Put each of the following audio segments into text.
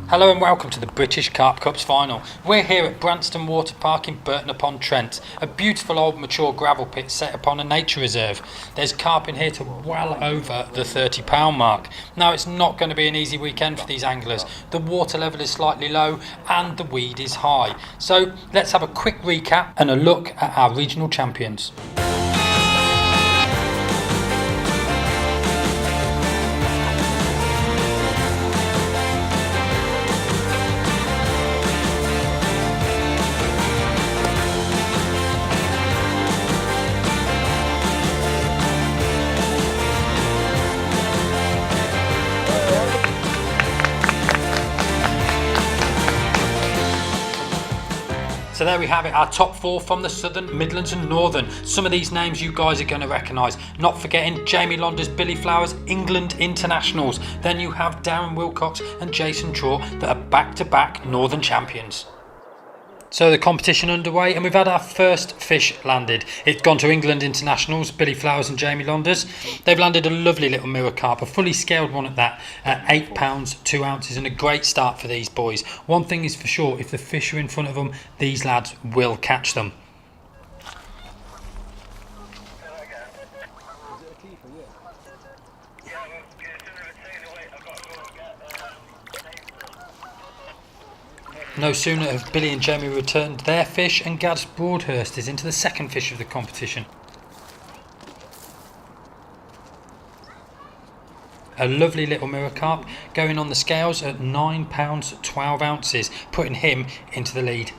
Hello and welcome to the British Carp Cup Final. We're here at Branston Water Park in Burton-upon-Trent, a beautiful old mature gravel pit set upon a nature reserve. There's carp in here to well over the £30 mark. Now it's not going to be an easy weekend for these anglers. The water level is slightly low and the weed is high. So let's have a quick recap and a look at our regional champions. So there we have it, our top four from the Southern, Midlands and Northern. Some of these names you guys are going to recognise. Not forgetting Jamie Launders, Billy Flowers, England internationals. Then you have Darren Wilcox and Jason Traw that are back-to-back Northern champions. So the competition underway and we've had our first fish landed. It's gone to England internationals, Billy Flowers and Jamie Launders. They've landed a lovely little mirror carp, a fully scaled one at that, at £8, 2 ounces, and a great start for these boys. One thing is for sure, if the fish are in front of them, these lads will catch them. No sooner have Billy and Jamie returned their fish and Gads Broadhurst is into the second fish of the competition. A lovely little mirror carp going on the scales at £9, 12 ounces, putting him into the lead.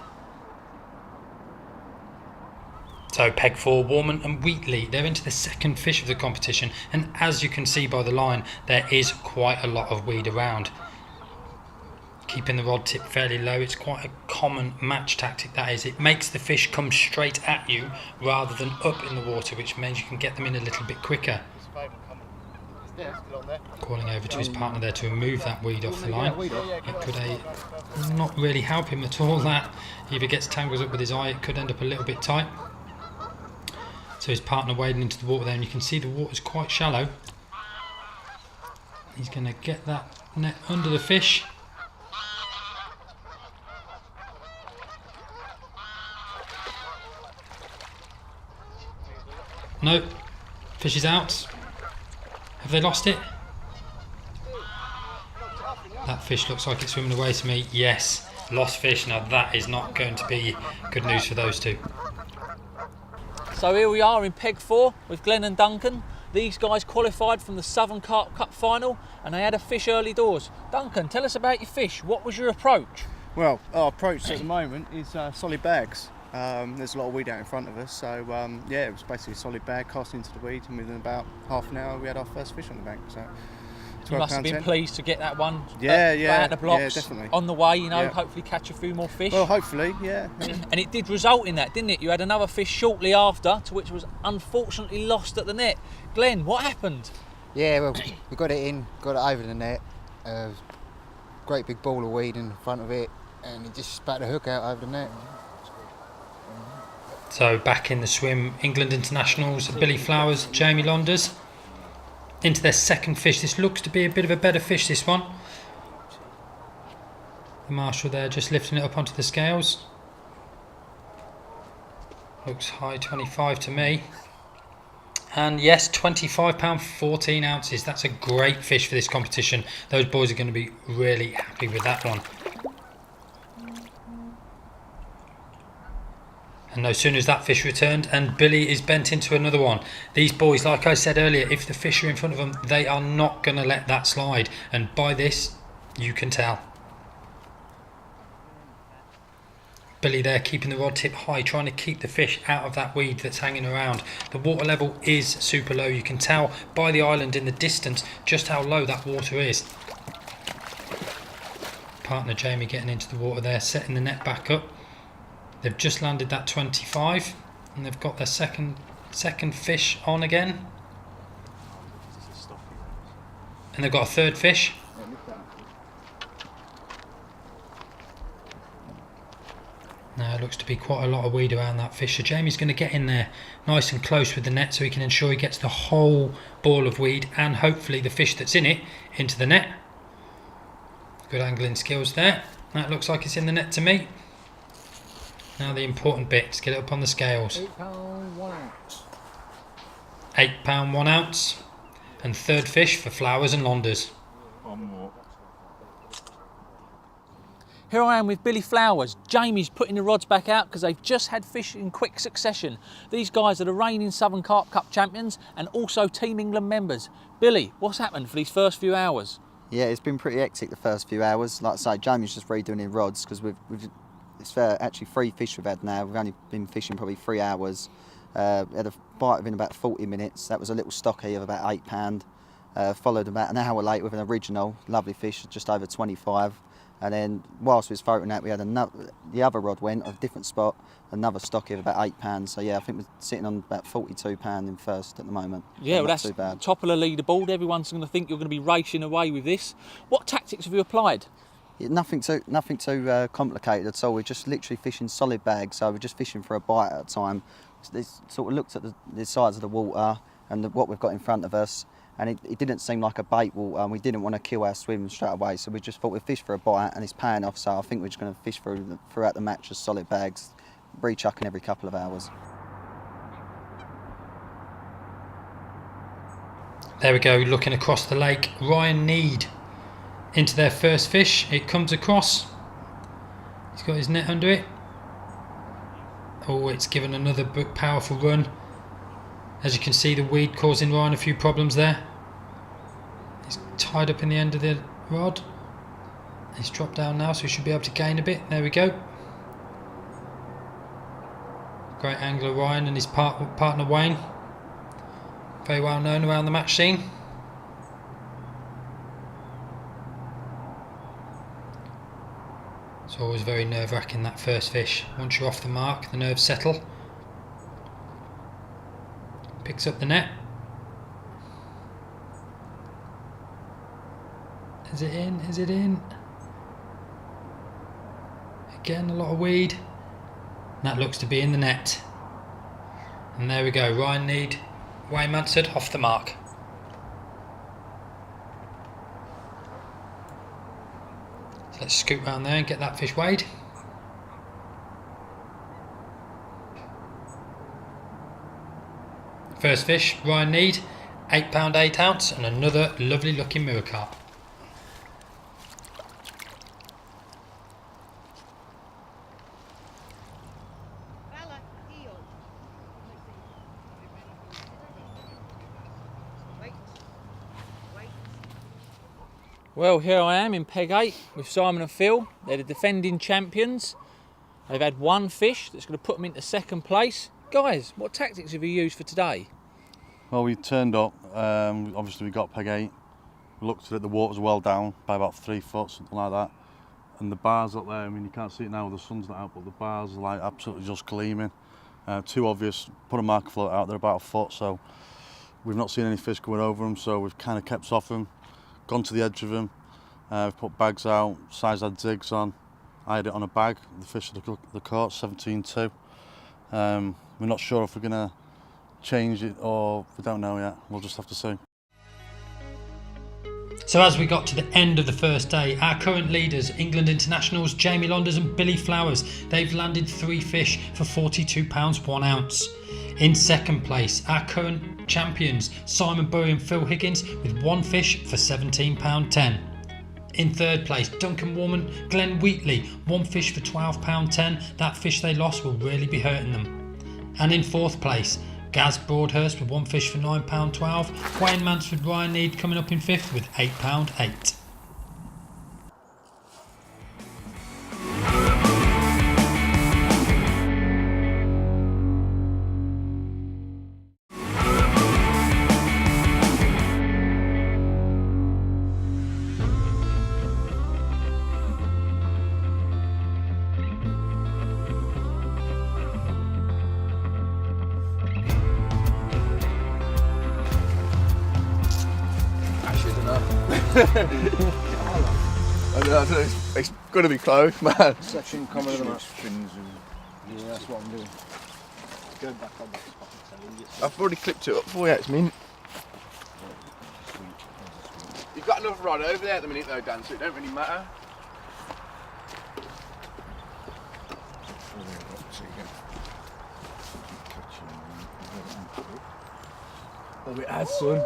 So peg 4, Warman and Wheatley, they're into the second fish of the competition, and as you can see by the line, there is quite a lot of weed around. Keeping the rod tip fairly low, it's quite a common match tactic that is. It makes the fish come straight at you rather than up in the water, which means you can get them in a little bit quicker. Calling over to his partner there to remove that weed off the line. It could not really help him at all, that. If he gets tangled up with his eye, it could end up a little bit tight. So his partner wading into the water there, and you can see the water's quite shallow. He's going to get that net under the fish. No, fish is out. Have they lost it? That fish looks like it's swimming away to me. Yes, lost fish. Now that is not going to be good news for those two. So here we are in peg 4 with Glenn and Duncan. These guys qualified from the Southern Carp Cup Final and they had a fish early doors. Duncan, tell us about your fish. What was your approach? Well, our approach at the moment is solid bags. There's a lot of weed out in front of us, so yeah, it was basically a solid bag, cast into the weed, and within about half an hour we had our first fish on the bank. So you must have been pleased to get that one out the blocks, yeah, definitely. On the way, you know, hopefully catch a few more fish. Well, hopefully, yeah. And it did result in that, didn't it? You had another fish shortly after, to which was unfortunately lost at the net. Glenn, what happened? Yeah, well, we got it in, got it over the net. Great big ball of weed in front of it, and it just spat the hook out over the net. So back in the swim, England internationals, Billy Flowers, Jamie Launders, into their second fish. This looks to be a bit of a better fish, this one. The marshal there just lifting it up onto the scales. Looks high 25 to me. And yes, £25, 14 ounces. That's a great fish for this competition. Those boys are going to be really happy with that one. And no sooner as that fish returned and Billy is bent into another one. These boys, like I said earlier, if the fish are in front of them, they are not going to let that slide. And by this, you can tell. Billy there keeping the rod tip high, trying to keep the fish out of that weed that's hanging around. The water level is super low. You can tell by the island in the distance just how low that water is. Partner Jamie getting into the water there, setting the net back up. They've just landed that 25 and they've got their second fish on again. And they've got a third fish. Now it looks to be quite a lot of weed around that fish. So Jamie's going to get in there nice and close with the net so he can ensure he gets the whole ball of weed and hopefully the fish that's in it into the net. Good angling skills there. That looks like it's in the net to me. Now the important bit, let's get it up on the scales. £8 1 ounce. £8 1 ounce. And third fish for Flowers and Londers. One more. Here I am with Billy Flowers. Jamie's putting the rods back out because they've just had fish in quick succession. These guys are the reigning Southern Carp Cup champions and also Team England members. Billy, what's happened for these first few hours? Yeah, it's been pretty hectic the first few hours. Like I say, Jamie's just redoing his rods because it's actually 3 fish we've had now. We've only been fishing probably 3 hours. We had a bite within about 40 minutes. That was a little stocky of about £8. Followed about an hour later with an original, lovely fish, just over 25. And then whilst we was floating that, we had the other rod went, a different spot, another stocky of about £8. So yeah, I think we're sitting on about £42 in first at the moment. Yeah, well, not that's too bad. top of the leaderboard. Everyone's going to think you're going to be racing away with this. What tactics have you applied? Yeah, nothing too complicated at all. We're just literally fishing solid bags, so we're just fishing for a bite at a time. So sort of looked at the size of the water and what we've got in front of us, and it didn't seem like a bait water, and we didn't want to kill our swim straight away, so we just thought we'd fish for a bite, and it's paying off. So I think we're just going to fish throughout the match as solid bags, re-chucking every couple of hours. There we go, looking across the lake. Ryan Need into their first fish. It comes across. He's got his net under it. Oh, it's given another powerful run. As you can see, the weed causing Ryan a few problems there. He's tied up in the end of the rod. He's dropped down now, so he should be able to gain a bit. There we go. Great angler Ryan and his partner Wayne. Very well known around the match scene. It's always very nerve-wracking, that first fish. Once you're off the mark, the nerves settle. Picks up the net. Is it in? Is it in? Again, a lot of weed. And that looks to be in the net. And there we go, Ryan Need, Wayne Mansard off the mark. So let's scoot round there and get that fish weighed. First fish, Ryan Need, £8 8 ounce, and another lovely looking mirror carp. Well, here I am in Peg 8 with Simon and Phil. They're the defending champions. They've had one fish that's going to put them into second place. Guys, what tactics have you used for today? Well, we turned up. Obviously, we got Peg 8. We looked at it, the water's well down by about 3 foot, something like that. And the bars up there, I mean, you can't see it now with the sun's not out, but the bars are like absolutely just gleaming. Too obvious. Put a marker float out there about a foot, so we've not seen any fish going over them, so we've kind of kept off them. Gone to the edge of them, we've put bags out, size had zigs on, I had it on a bag, the fish of the caught, 17.2. We're not sure if we're going to change it or we don't know yet, we'll just have to see. So as we got to the end of the first day, our current leaders, England internationals Jamie Londers and Billy Flowers, they've landed 3 fish for £42 1 ounce. In second place, our current champions, Simon Burry and Phil Higgins, with 1 fish for £17 10. In third place, Duncan Warman, Glenn Wheatley, 1 fish for £12 10. That fish they lost will really be hurting them. And in fourth place, Gaz Broadhurst with 1 fish for £9 12. Wayne Mansford Ryan Need coming up in fifth with £8 8. It's going to be close, man. Section common of the match. Yeah, that's what I'm doing. Go back on the spot. I've already clipped it up for you, it's mint. got enough rod over there at the minute though, Dan, so it don't really matter. Oh, it has, son.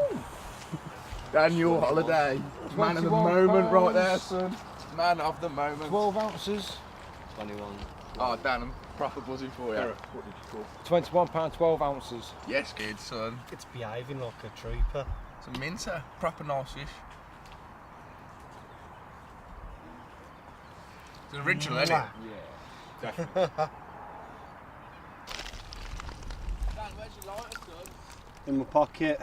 Dan, your holiday. Man of the moment right there, son. Man of the moment. 12 ounces. 21. Oh, Dan, I'm proper buzzing for you. What did you call? £21, 12 ounces. Yes, good, son. It's behaving like a trooper. It's a mincer. Proper nice fish. It's an original, isn't it? Yeah, definitely. Dan, where's your lighter, son? In my pocket.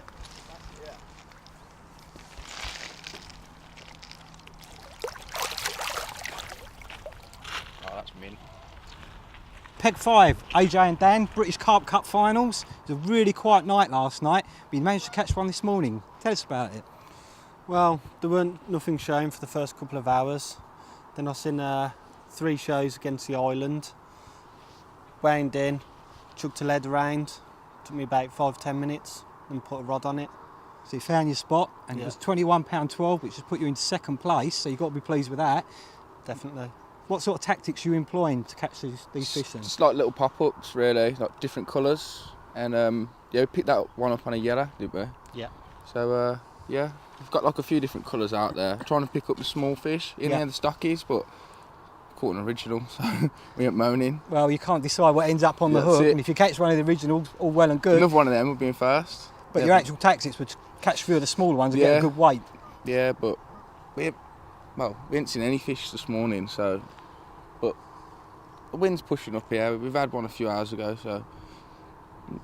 Oh, that's mint. Peg 5, AJ and Dan, British Carp Cup Finals. It was a really quiet night last night, but you managed to catch one this morning. Tell us about it. Well, there weren't nothing showing for the first couple of hours. Then I seen 3 shows against the island. Wound in, chucked a lead around. Took me about 5-10 minutes, and put a rod on it. So you found your spot, and Yeah. it was £21.12, which has put you in second place, so you've got to be pleased with that. Definitely. What sort of tactics are you employing to catch these fish then? Just like little pop-ups, really, like different colours. And yeah, we picked that one up on a yellow, didn't we? Yeah. So yeah, we've got like a few different colours out there. Trying to pick up the small fish in there, the stockies, but caught an original, so we ain't moaning. Well, you can't decide what ends up on the That's hook, it. and if you catch one of the originals, all well and good. Another one of them would be in first. But Yeah, your actual tactics were to catch a few of the smaller ones and get Yeah. a good weight. Yeah, but we ain't seen any fish this morning, so. But the wind's pushing up here. We've had one a few hours ago, so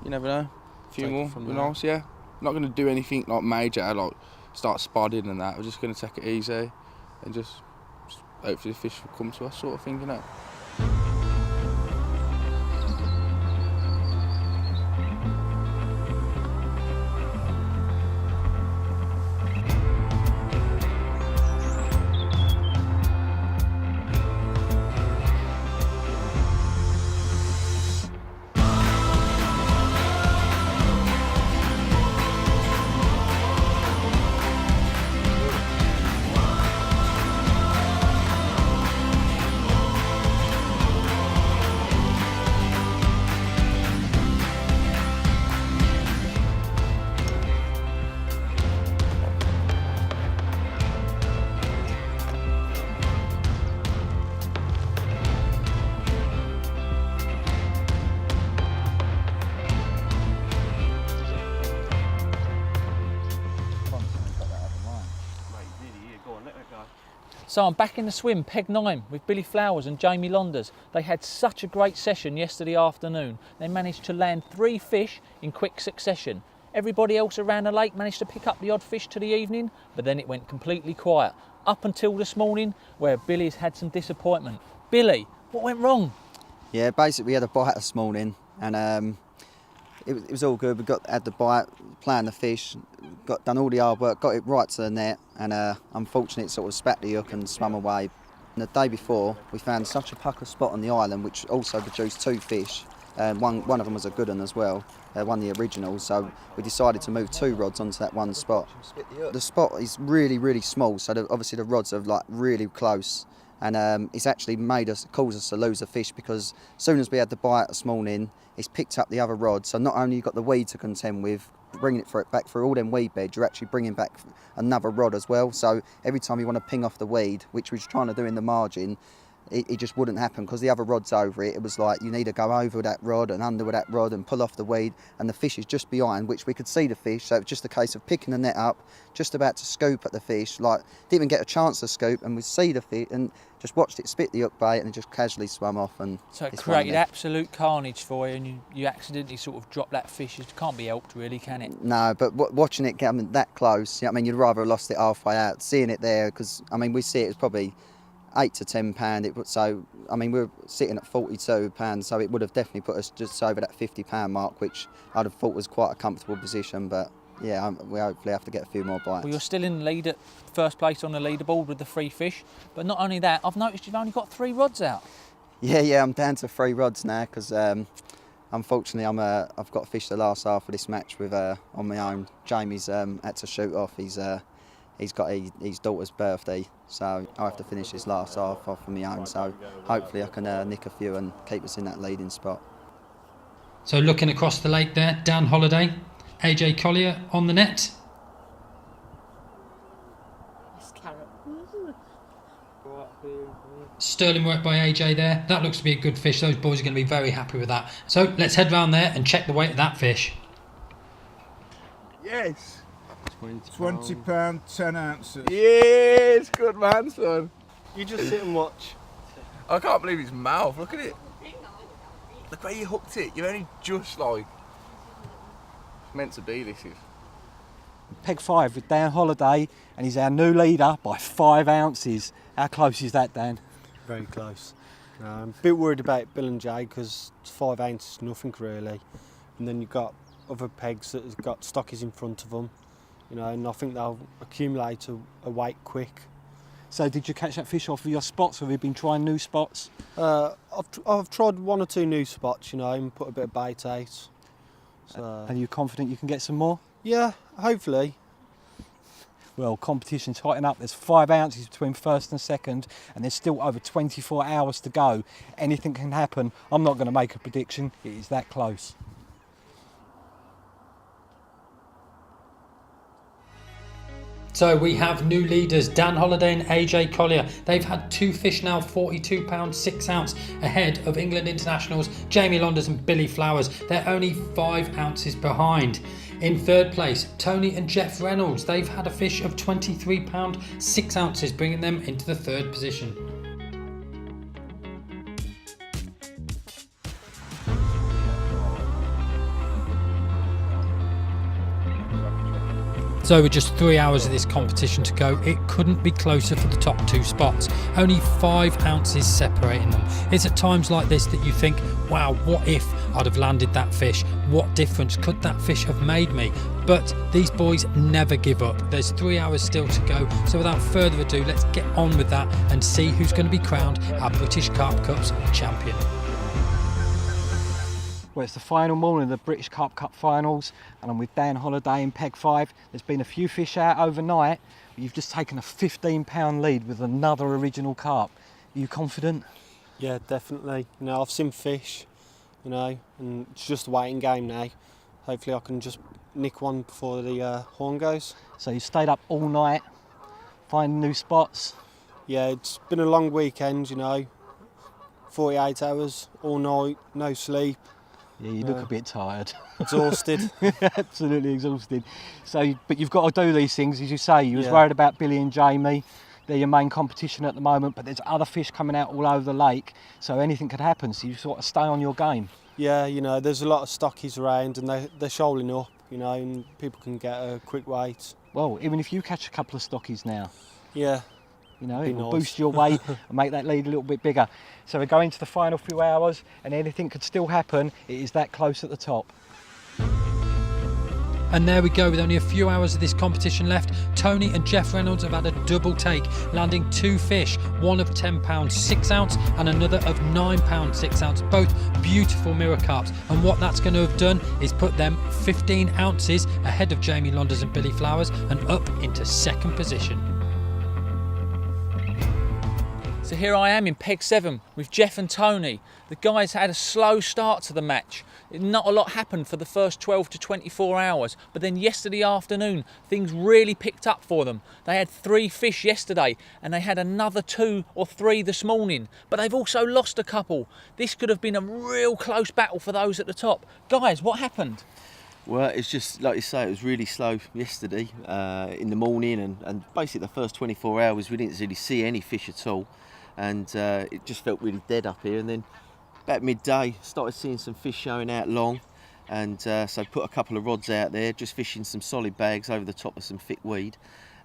you never know. A few Take it more, from be there. nice, yeah. Not going to do anything like major, like start spodding and that. We're just going to take it easy and just hopefully the fish will come to us, sort of thing, you know. So I'm back in the swim, peg 9, with Billy Flowers and Jamie Londers. They had such a great session yesterday afternoon. They managed to land 3 fish in quick succession. Everybody else around the lake managed to pick up the odd fish to the evening, but then it went completely quiet. Up until this morning, where Billy's had some disappointment. Billy, what went wrong? Yeah, basically we had a bite this morning, and it was all good. We had the bite, playing the fish, done all the hard work, got it right to the net, and unfortunately it sort of spat the hook and swam away. And the day before, we found such a pucker spot on the island, which also produced 2 fish. One of them was a good one as well, one of the originals. So we decided to move 2 rods onto that one spot. The spot is really, really small, so obviously the rods are like really close. And it's actually caused us to lose a fish, because as soon as we had the bite this morning, it's picked up the other rod. So not only you've got the weed to contend with, bringing it back through all them weed beds, you're actually bringing back another rod as well. So every time you want to ping off the weed, which we was trying to do in the margin, it just wouldn't happen because the other rod's over it. It was like you need to go over that rod and under with that rod and pull off the weed, and the fish is just behind, which we could see the fish. So it's just a case of picking the net up, just about to scoop at the fish, like didn't even get a chance to scoop, and we see the fish and just watched it spit the hook bait and it just casually swam off. And So it it's one of created them. absolute carnage for you, and you accidentally sort of dropped that fish. It can't be helped really, can it? No, but watching it come that close, you know what I mean, you'd rather have lost it halfway out. Seeing it there, because I mean, we see it as probably £8 to £10. So I mean, we're sitting at £42, so it would have definitely put us just over that £50 mark, which I'd have thought was quite a comfortable position. But yeah, we hopefully have to get a few more bites. Well, you're still in the lead at first place on the leaderboard with the 3 fish. But not only that, I've noticed you've only got 3 rods out. Yeah, I'm down to 3 rods now because unfortunately I've got to fish the last half of this match with on my own. Jamie's had to shoot off. He's he's got his daughter's birthday, so I have to finish this last half off on my own. So hopefully I can nick a few and keep us in that leading spot. So looking across the lake there, Dan Holiday, AJ Collier on the net. Sterling work by AJ there. That looks to be a good fish. Those boys are going to be very happy with that. So let's head round there and check the weight of that fish. Yes. £20, 10 ounces. Yes, good man, son. You just sit and watch. I can't believe his mouth. Look at it. Look where you hooked it. You're only just like meant to be. This is. Peg 5 with Dan Holiday, and he's our new leader by 5 ounces. How close is that, Dan? Very close. A bit worried about Bill and Jay because 5 ounces is nothing really. And then you've got other pegs that have got stockies in front of them, you know, and I think they'll accumulate a weight quick. So did you catch that fish off of your spots, or have you been trying new spots? I've tried 1 or 2 new spots, you know, and put a bit of bait out. So, Are you confident you can get some more? yeah, hopefully. Well, competition's hotting up. There's 5 ounces between first and second, and there's still over 24 hours to go. Anything can happen. I'm not going to make a prediction. It is that close. So we have new leaders, Dan Holiday and AJ Collier. They've had 2 fish now, £42, 6 ounce, ahead of England internationals Jamie Londers and Billy Flowers. They're only 5 ounces behind. In third place, Tony and Jeff Reynolds. They've had a fish of £23, 6 ounces, bringing them into the third position. So with just 3 hours of this competition to go, it couldn't be closer for the top 2 spots. Only 5 ounces separating them. It's at times like this that you think, wow, what if I'd have landed that fish? What difference could that fish have made me? But these boys never give up. There's 3 hours still to go. So without further ado, let's get on with that and see who's going to be crowned our British Carp Cup's champion. Well, it's the final morning of the British Carp Cup Finals, and I'm with Dan Holiday in Peg 5. There's been a few fish out overnight, but you've just taken a £15 lead with another original carp. Are you confident? Yeah, definitely. You know, I've seen fish, you know, and it's just a waiting game now. Hopefully I can just nick one before the horn goes. So you stayed up all night, finding new spots? Yeah, it's been a long weekend, you know. 48 hours, all night, no sleep. Yeah, you look a bit tired. Exhausted. Absolutely exhausted. So, but you've got to do these things, as you say. You was Yeah. worried about Billy and Jamie. They're your main competition at the moment, but there's other fish coming out all over the lake, so anything could happen. So you sort of stay on your game. Yeah, you know, there's a lot of stockies around and they're shoaling up, you know, and people can get a quick weight. Well, even if you catch a couple of stockies now, Yeah. you know, Be it will nice. boost your weight and make that lead a little bit bigger. So we're going to the final few hours, and anything could still happen. It is that close at the top. And there we go, with only a few hours of this competition left, Tony and Jeff Reynolds have had a double take, landing 2 fish, one of £10, 6 ounce, and another of £9, 6 ounce, both beautiful mirror carps. And what that's going to have done is put them 15 ounces ahead of Jamie Londers and Billy Flowers and up into second position. So here I am in Peg 7 with Jeff and Tony. The guys had a slow start to the match. Not a lot happened for the first 12 to 24 hours, but then yesterday afternoon things really picked up for them. They had 3 fish yesterday and they had another 2 or 3 this morning, but they've also lost a couple. This could have been a real close battle for those at the top. Guys, what happened? Well, it's just like you say, it was really slow yesterday in the morning, and basically the first 24 hours we didn't really see any fish at all, and it just felt really dead up here. And then about midday started seeing some fish showing out long, and so put a couple of rods out there, just fishing some solid bags over the top of some thick weed,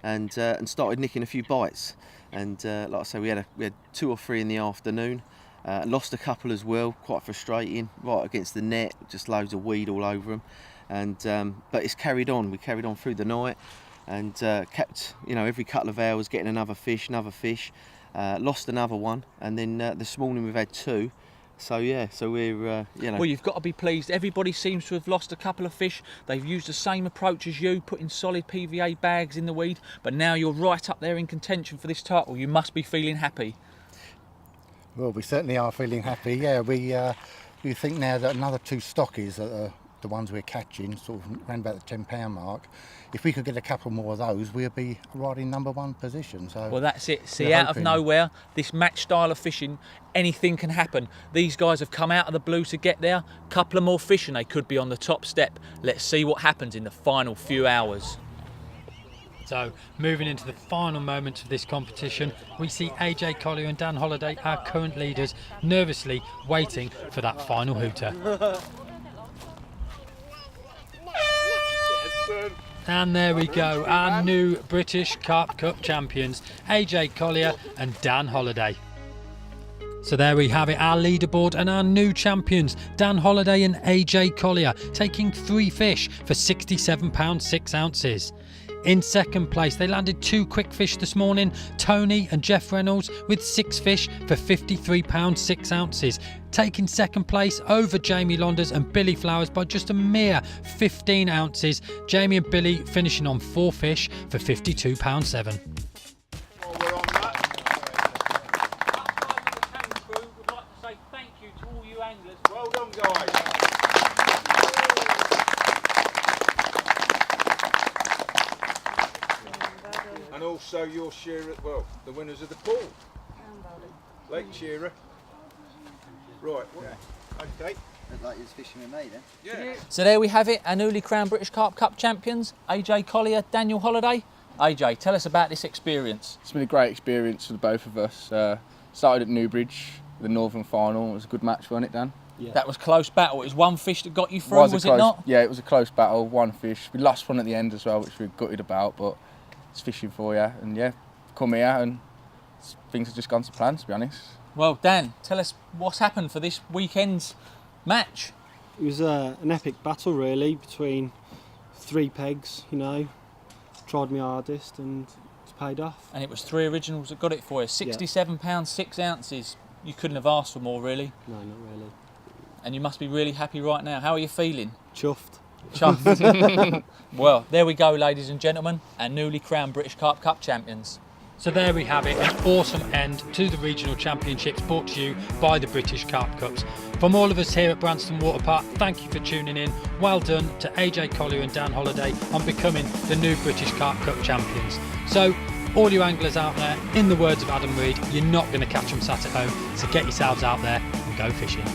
and started nicking a few bites. And like I say, we had 2 or 3 in the afternoon. Lost a couple as well, quite frustrating, right against the net, just loads of weed all over them. And but it's carried on. We carried on through the night, and kept, you know, every couple of hours getting another fish. Lost another one, and then this morning we've had 2. So yeah, so we're you know. Well, you've got to be pleased. Everybody seems to have lost a couple of fish. They've used the same approach as you, putting solid PVA bags in the weed, but now you're right up there in contention for this title. You must be feeling happy. Well, we certainly are feeling happy. Yeah, we think now that another 2 stockies, the ones we're catching, sort of around about the £10 mark. If we could get a couple more of those, we'll be right in #1 position. So well, that's it. See, out of nowhere, this match style of fishing, anything can happen. These guys have come out of the blue to get there. Couple of more fish and they could be on the top step. Let's see what happens in the final few hours. So, moving into the final moments of this competition, we see AJ Collier and Dan Holliday, our current leaders, nervously waiting for that final hooter. And there we go, our new British Carp Cup champions, AJ Collier and Dan Holliday. So there we have it, our leaderboard and our new champions, Dan Holliday and AJ Collier, taking 3 fish for £67 6 ounces. In second place, they landed 2 quick fish this morning, Tony and Jeff Reynolds with 6 fish for £53 6 ounces. Taking second place over Jamie Londers and Billy Flowers by just a mere 15 ounces. Jamie and Billy finishing on 4 fish for £52 7. Well done, guys. And also your shearer, well, the winners of the pool. Lake Shearer. Right, okay. Looked like he was fishing with me then. Yeah. So there we have it, our newly crowned British Carp Cup champions, AJ Collier, Daniel Holliday. AJ, tell us about this experience. It's been a great experience for the both of us. Started at Newbridge, the Northern Final. It was a good match, wasn't it, Dan? Yeah. That was close battle. It was one fish that got you through, was it not? Yeah, it was a close battle, 1 fish. We lost one at the end as well, which we were gutted about, but it's fishing for you. And yeah, come here and things have just gone to plan, to be honest. Well, Dan, tell us what's happened for this weekend's match. It was an epic battle, really, between 3 pegs, you know. Tried my hardest and it's paid off. And it was 3 originals that got it for you. £67 6 ounces. You couldn't have asked for more, really. No, not really. And you must be really happy right now. How are you feeling? Chuffed. Chuffed. Well, there we go, ladies and gentlemen, our newly crowned British Carp Cup champions. So there we have it, an awesome end to the regional championships brought to you by the British Carp Cups. From all of us here at Branston Water Park, thank you for tuning in. Well done to AJ Collier and Dan Holliday on becoming the new British Carp Cup champions. So all you anglers out there, in the words of Adam Reed, you're not going to catch them sat at home, so get yourselves out there and go fishing.